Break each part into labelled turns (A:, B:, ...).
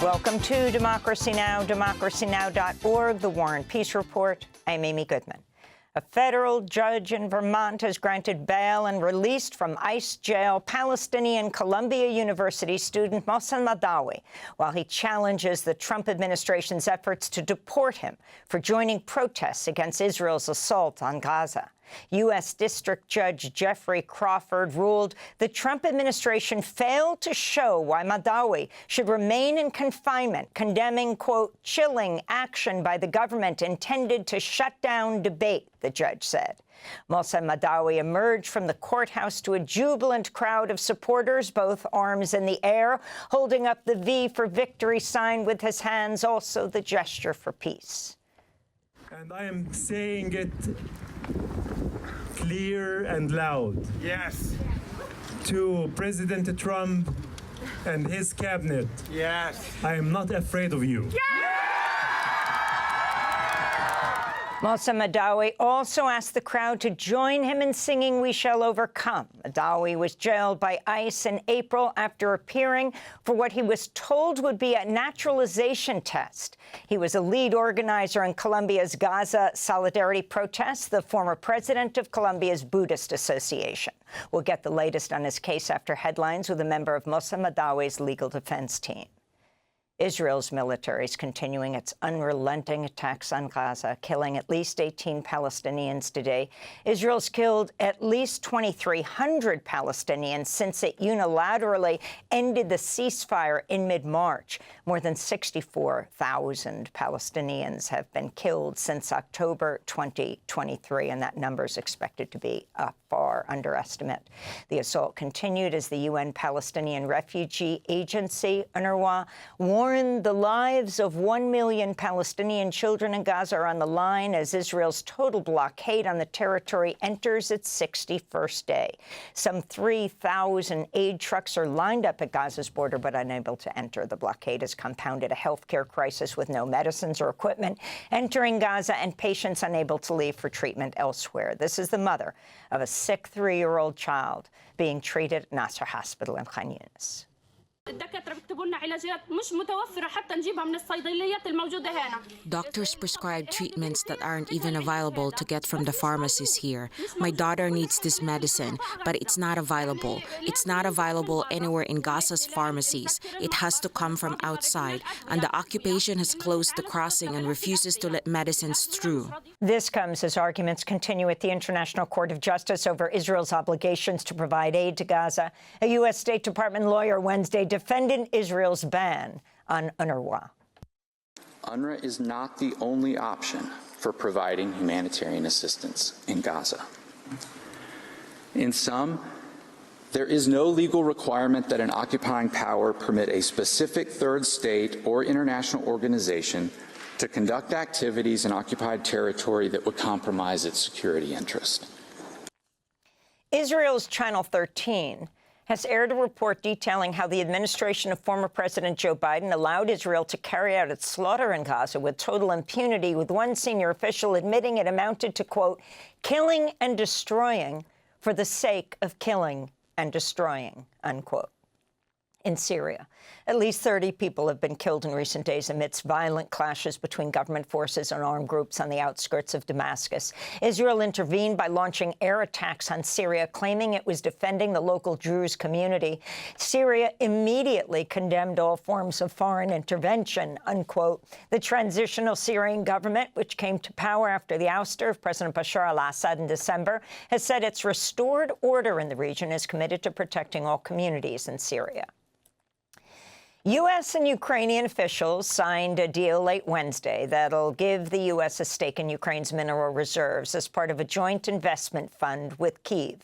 A: Welcome to Democracy Now!, democracynow.org, The War and Peace Report. I'm Amy Goodman. A federal judge in Vermont has granted bail and released from ICE jail Palestinian Columbia University student Mohsen Madawi, while he challenges the Trump administration's efforts to deport him for joining protests against Israel's assault on Gaza. U.S. District Judge Jeffrey Crawford ruled the Trump administration failed to show why Madawi should remain in confinement, condemning, quote, chilling action by the government intended to shut down debate, the judge said. Mohsen Madawi emerged from the courthouse to a jubilant crowd of supporters, both arms in the air, holding up the V for Victory sign with his hands, also the gesture for peace.
B: And I am saying it clear and loud. Yes. To President Trump and his cabinet. Yes. I am not afraid of you.
A: Mohsen Madawi also asked the crowd to join him in singing We Shall Overcome. Madawi was jailed by ICE in April after appearing for what he was told would be a naturalization test. He was a lead organizer in Colombia's Gaza solidarity protests, the former president of Colombia's Buddhist Association. We'll get the latest on his case after headlines with a member of Mohsen Madawi's legal defense team. Israel's military is continuing its unrelenting attacks on Gaza, killing at least 18 Palestinians today. Israel's killed at least 2,300 Palestinians since it unilaterally ended the ceasefire in mid-March. More than 64,000 Palestinians have been killed since October 2023, and that number is expected to be a far underestimate. The assault continued as the UN Palestinian Refugee Agency, UNRWA, warned the lives of 1 million Palestinian children in Gaza are on the line as Israel's total blockade on the territory enters its 61st day. Some 3,000 aid trucks are lined up at Gaza's border but unable to enter. The blockade has compounded a healthcare crisis with no medicines or equipment entering Gaza and patients unable to leave for treatment elsewhere. This is the mother of a sick 3-year-old child being treated at Nasser Hospital in Khan Yunis.
C: Doctors prescribe treatments that aren't even available to get from the pharmacies here. My daughter needs this medicine, but it's not available. It's not available anywhere in Gaza's pharmacies. It has to come from outside, and the occupation has closed the crossing and refuses to let medicines through.
A: This comes as arguments continue at the International Court of Justice over Israel's obligations to provide aid to Gaza. A U.S. State Department lawyer Wednesday defended Israel's ban on UNRWA.
D: UNRWA is not the only option for providing humanitarian assistance in Gaza. In sum, there is no legal requirement that an occupying power permit a specific third state or international organization to conduct activities in occupied territory that would compromise its security interest.
A: Israel's Channel 13 has aired a report detailing how the administration of former President Joe Biden allowed Israel to carry out its slaughter in Gaza with total impunity, with one senior official admitting it amounted to, quote, killing and destroying for the sake of killing and destroying, unquote. In Syria, at least 30 people have been killed in recent days amidst violent clashes between government forces and armed groups on the outskirts of Damascus. Israel intervened by launching air attacks on Syria, claiming it was defending the local Druze community. Syria immediately condemned all forms of foreign intervention, unquote. The transitional Syrian government, which came to power after the ouster of President Bashar al-Assad in December, has said its restored order in the region is committed to protecting all communities in Syria. U.S. and Ukrainian officials signed a deal late Wednesday that'll give the U.S. a stake in Ukraine's mineral reserves as part of a joint investment fund with Kyiv.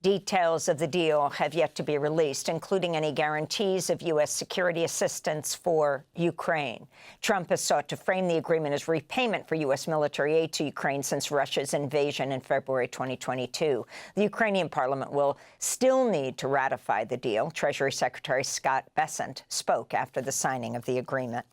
A: Details of the deal have yet to be released, including any guarantees of U.S. security assistance for Ukraine. Trump has sought to frame the agreement as repayment for U.S. military aid to Ukraine since Russia's invasion in February 2022. The Ukrainian parliament will still need to ratify the deal. Treasury Secretary Scott Bessent spoke after the signing of the agreement.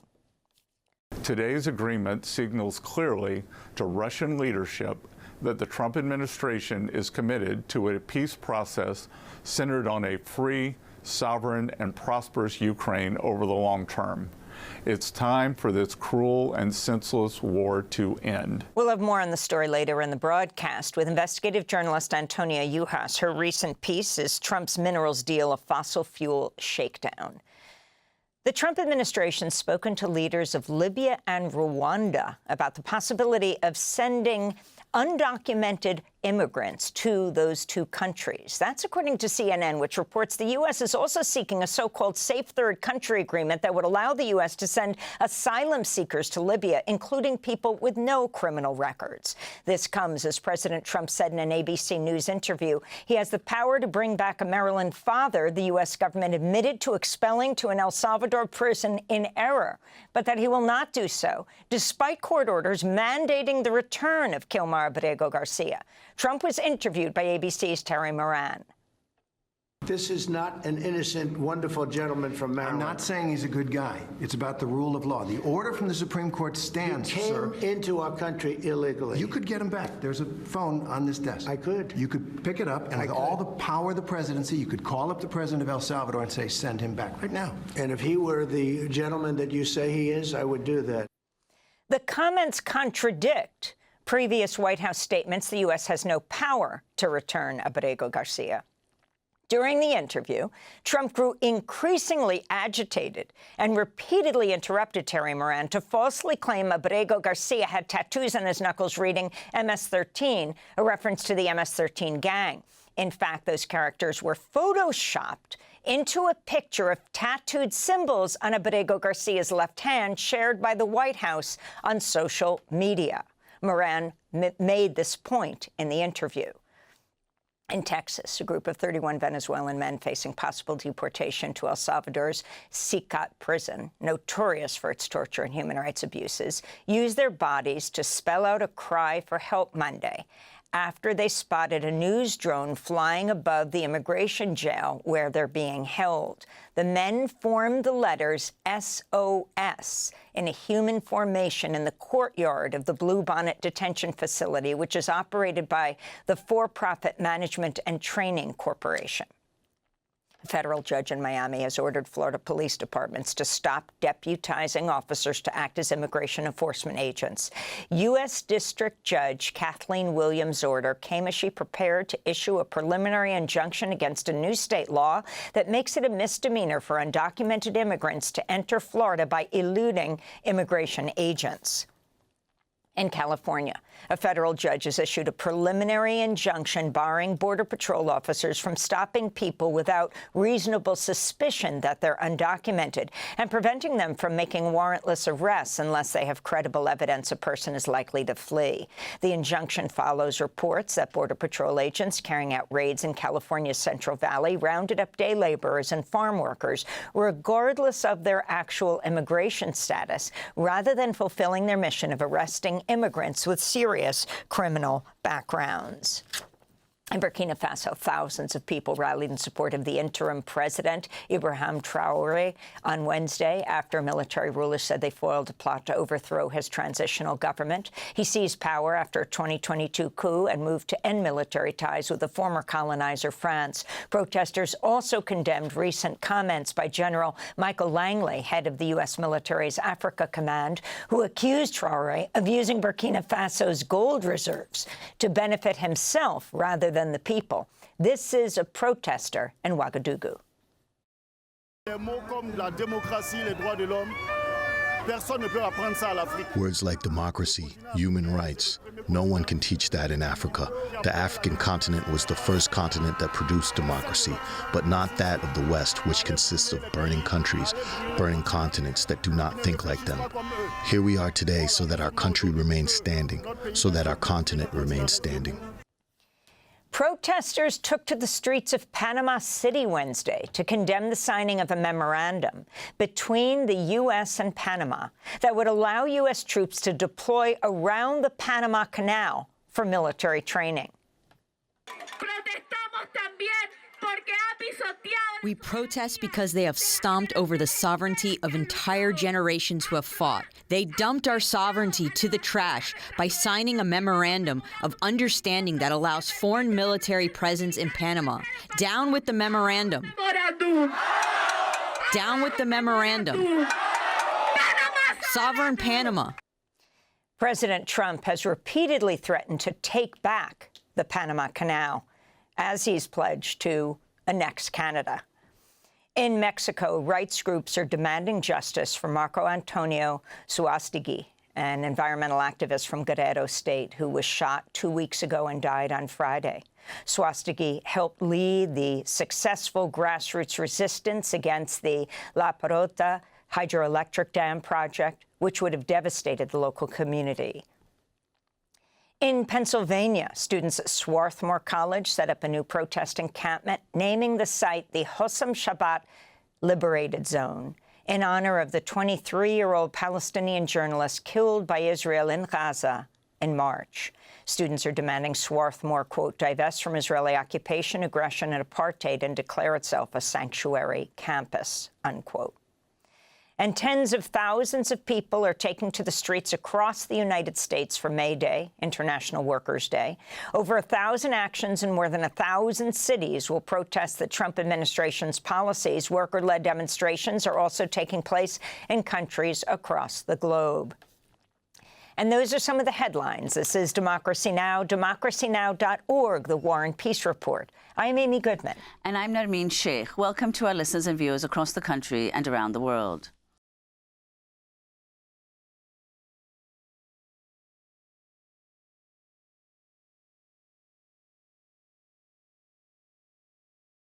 E: Today's agreement signals clearly to Russian leadership that the Trump administration is committed to a peace process centered on a free, sovereign, and prosperous Ukraine over the long term. It's time for this cruel and senseless war to end.
A: We'll have more on the story later in the broadcast with investigative journalist Antonia Yuhas. Her recent piece is Trump's Minerals Deal, a Fossil Fuel Shakedown. The Trump administration's spoken to leaders of Libya and Rwanda about the possibility of sending undocumented immigrants to those two countries. That's according to CNN, which reports the U.S. is also seeking a so-called safe third country agreement that would allow the U.S. to send asylum seekers to Libya, including people with no criminal records. This comes as President Trump said in an ABC News interview he has the power to bring back a Maryland father the U.S. government admitted to expelling to an El Salvador prison in error, but that he will not do so, despite court orders mandating the return of Kilmar Abrego Garcia. Trump was interviewed by ABC's Terry Moran.
F: This is not an innocent, wonderful gentleman from Maryland.
G: I'm not saying he's a good guy. It's about the rule of law. The order from the Supreme Court stands, sir.
F: He came into our country illegally.
G: You could get him back. There's a phone on this desk.
F: I could.
G: You could pick it up, and with all the power of the presidency, you could call up the president of El Salvador and say, send him back right now.
F: And if he were the gentleman that you say he is, I would do that.
A: The comments contradict previous White House statements the U.S. has no power to return Abrego Garcia. During the interview, Trump grew increasingly agitated and repeatedly interrupted Terry Moran to falsely claim Abrego Garcia had tattoos on his knuckles reading MS-13, a reference to the MS-13 gang. In fact, those characters were photoshopped into a picture of tattooed symbols on Abrego Garcia's left hand shared by the White House on social media. Moran made this point in the interview. In Texas, a group of 31 Venezuelan men facing possible deportation to El Salvador's Sicat prison, notorious for its torture and human rights abuses, used their bodies to spell out a cry for help Monday after they spotted a news drone flying above the immigration jail where they're being held. The men formed the letters SOS in a human formation in the courtyard of the Bluebonnet Detention Facility, which is operated by the for-profit Management and Training Corporation. A federal judge in Miami has ordered Florida police departments to stop deputizing officers to act as immigration enforcement agents. U.S. District Judge Kathleen Williams' order came as she prepared to issue a preliminary injunction against a new state law that makes it a misdemeanor for undocumented immigrants to enter Florida by eluding immigration agents. In California, a federal judge has issued a preliminary injunction barring Border Patrol officers from stopping people without reasonable suspicion that they're undocumented and preventing them from making warrantless arrests unless they have credible evidence a person is likely to flee. The injunction follows reports that Border Patrol agents carrying out raids in California's Central Valley rounded up day laborers and farm workers, regardless of their actual immigration status, rather than fulfilling their mission of arresting immigrants with serious criminal backgrounds. In Burkina Faso, thousands of people rallied in support of the interim president, Ibrahim Traoré, on Wednesday after military rulers said they foiled a plot to overthrow his transitional government. He seized power after a 2022 coup and moved to end military ties with the former colonizer France. Protesters also condemned recent comments by General Michael Langley, head of the U.S. military's Africa Command, who accused Traoré of using Burkina Faso's gold reserves to benefit himself rather than the people. This is a protester in Ouagadougou.
G: Words like democracy, human rights, no one can teach that in Africa. The African continent was the first continent that produced democracy, but not that of the West, which consists of burning countries, burning continents that do not think like them. Here we are today so that our country remains standing, so that our continent remains standing.
A: Protesters took to the streets of Panama City Wednesday to condemn the signing of a memorandum between the U.S. and Panama that would allow U.S. troops to deploy around the Panama Canal for military training.
H: We protest because they have stomped over the sovereignty of entire generations who have fought. They dumped our sovereignty to the trash by signing a memorandum of understanding that allows foreign military presence in Panama. Down with the memorandum. Down with the memorandum. sovereign Panama.
A: President Trump has repeatedly threatened to take back the Panama Canal, as he's pledged to annex Canada. In Mexico, rights groups are demanding justice for Marco Antonio Suastegui, an environmental activist from Guerrero State who was shot 2 weeks ago and died on Friday. Suastegui helped lead the successful grassroots resistance against the La Parota hydroelectric dam project, which would have devastated the local community. In Pennsylvania, students at Swarthmore College set up a new protest encampment, naming the site the Hossam Shabbat Liberated Zone, in honor of the 23-year-old Palestinian journalist killed by Israel in Gaza in March. Students are demanding Swarthmore, quote, divest from Israeli occupation, aggression, and apartheid and declare itself a sanctuary campus, unquote. And tens of thousands of people are taking to the streets across the United States for May Day, International Workers' Day. Over 1,000 actions in more than 1,000 cities will protest the Trump administration's policies. Worker-led demonstrations are also taking place in countries across the globe. And those are some of the headlines. This is Democracy Now!, democracynow.org, the War and Peace Report. I'm Amy Goodman.
I: And I'm Narmeen Sheikh. Welcome to our listeners and viewers across the country and around the world.